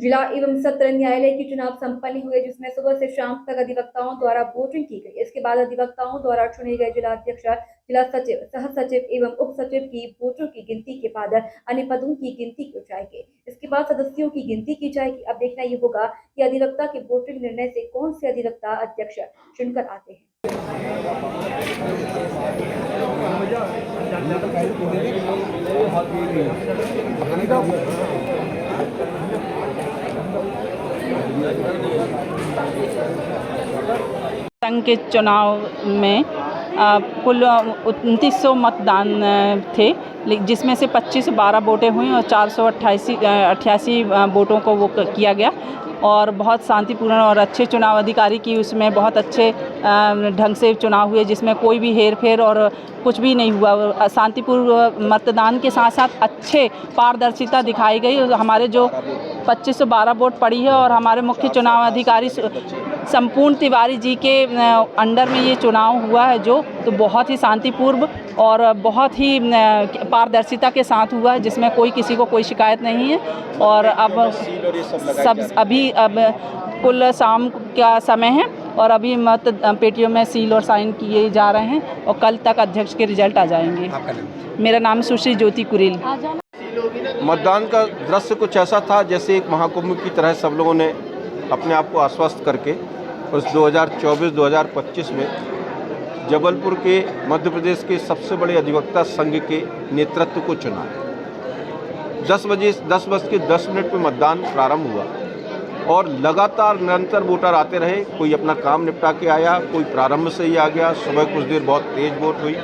जिला एवं सत्र न्यायालय के चुनाव संपन्न हुए, जिसमें सुबह से शाम तक अधिवक्ताओं द्वारा वोटिंग की गई। इसके बाद अधिवक्ताओं द्वारा चुने गए जिला अध्यक्ष, जिला सचिव, सह सचिव एवं उप सचिव की वोटों की गिनती के बाद अन्य पदों की गिनती की जाएगी। इसके बाद सदस्यों की गिनती की जाएगी। अब देखना ये होगा कि अधिवक्ता के वोटिंग निर्णय से कौन से अधिवक्ता अध्यक्ष चुनकर आते हैं। संघ के चुनाव में कुल 2900 मतदान थे, जिसमें से 2512 वोटें हुई और 488 वोटों को वो किया गया और बहुत शांतिपूर्ण और अच्छे चुनाव अधिकारी की उसमें बहुत अच्छे ढंग से चुनाव हुए, जिसमें कोई भी हेरफेर और कुछ भी नहीं हुआ। शांतिपूर्ण मतदान के साथ साथ अच्छे पारदर्शिता दिखाई गई। हमारे जो 2512 वोट पड़ी है और हमारे मुख्य चुनाव अधिकारी संपूर्ण तिवारी जी के अंडर में ये चुनाव हुआ है, जो तो बहुत ही शांतिपूर्ण और बहुत ही पारदर्शिता के साथ हुआ है, जिसमें कोई किसी को कोई शिकायत नहीं है। और अब कुल शाम का समय है और अभी मत पेटियों में सील और साइन किए जा रहे हैं और कल तक अध्यक्ष के रिजल्ट आ जाएंगे। मेरा नाम सुश्री ज्योति कुरेल। मतदान का दृश्य कुछ ऐसा था जैसे एक महाकुंभ की तरह सब लोगों ने अपने आप को आश्वस्त करके उस 2024-2025 में जबलपुर के मध्य प्रदेश के सबसे बड़े अधिवक्ता संघ के नेतृत्व को चुना। 10:10 पे मतदान प्रारंभ हुआ और लगातार निरंतर वोटर आते रहे। कोई अपना काम निपटा के आया, कोई प्रारंभ से ही आ गया। सुबह कुछ देर बहुत तेज वोट हुई।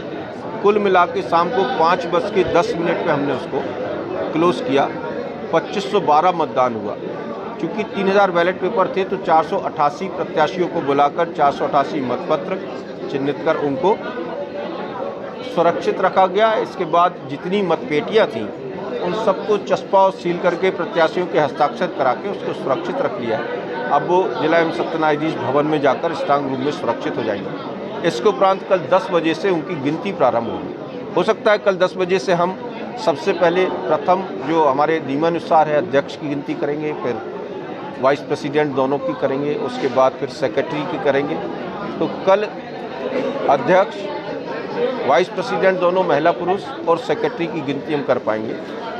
कुल मिला के शाम को 5:10 पे हमने उसको क्लोज किया। 2512 मतदान हुआ। चूँकि 3000 बैलेट पेपर थे तो 488 प्रत्याशियों को बुलाकर 488 मतपत्र चिन्हित कर उनको सुरक्षित रखा गया। इसके बाद जितनी मतपेटियाँ थीं उन सबको चस्पा और सील करके प्रत्याशियों के हस्ताक्षर करा के उसको सुरक्षित रख लिया है। अब वो जिला एवं सत्र न्यायाधीश भवन में जाकर स्ट्रांग रूम में सुरक्षित हो जाएंगे। इसके उपरांत कल 10 बजे से उनकी गिनती प्रारंभ होगी। हो सकता है कल 10 बजे से हम सबसे पहले प्रथम जो हमारे नियमानुसार है अध्यक्ष की गिनती करेंगे, फिर वाइस प्रेसिडेंट दोनों की करेंगे, उसके बाद फिर सेक्रेटरी की करेंगे। तो कल अध्यक्ष, वाइस प्रेसिडेंट दोनों महिला पुरुष और सेक्रेटरी की गिनती हम कर पाएंगे।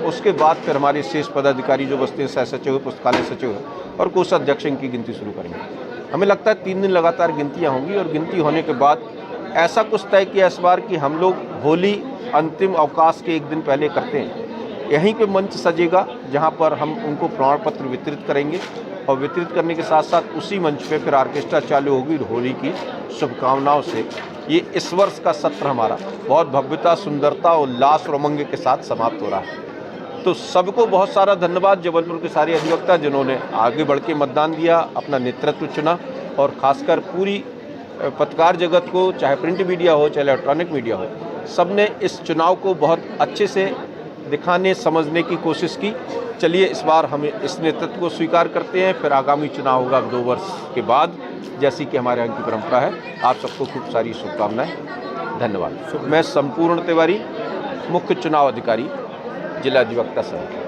उसके बाद फिर हमारे शेष पदाधिकारी जो बसते हैं, सह सचिव, पुस्तकालय सचिव और कोषाध्यक्ष की गिनती शुरू करेंगे। हमें लगता है 3 दिन लगातार गिनतियाँ होंगी और गिनती होने के बाद ऐसा कुछ तय किया इस बार कि हम लोग होली अंतिम अवकाश के 1 दिन पहले करते हैं। यहीं पे मंच सजेगा जहां पर हम उनको प्रमाण पत्र वितरित करेंगे और वितरित करने के साथ साथ उसी मंच पे फिर ऑर्केस्ट्रा चालू होगी होली की शुभकामनाओं से। ये इस वर्ष का सत्र हमारा बहुत भव्यता, सुंदरता, उल्लास और उमंग के साथ समाप्त हो रहा है। तो सबको बहुत सारा धन्यवाद, जबलपुर के सारे अधिवक्ता जिन्होंने आगे बढ़ के मतदान दिया, अपना नेतृत्व चुना और खासकर पूरी पत्रकार जगत को, चाहे प्रिंट मीडिया हो चाहे इलेक्ट्रॉनिक मीडिया हो, सबने इस चुनाव को बहुत अच्छे से दिखाने समझने की कोशिश की। चलिए इस बार हम इस नेतृत्व को स्वीकार करते हैं। फिर आगामी चुनाव होगा 2 वर्ष के बाद, जैसी कि हमारे यहाँ की परंपरा है। आप सबको खूब सारी शुभकामनाएं। धन्यवाद। मैं संपूर्ण तिवारी, मुख्य चुनाव अधिकारी, जिला अधिवक्ता संघ।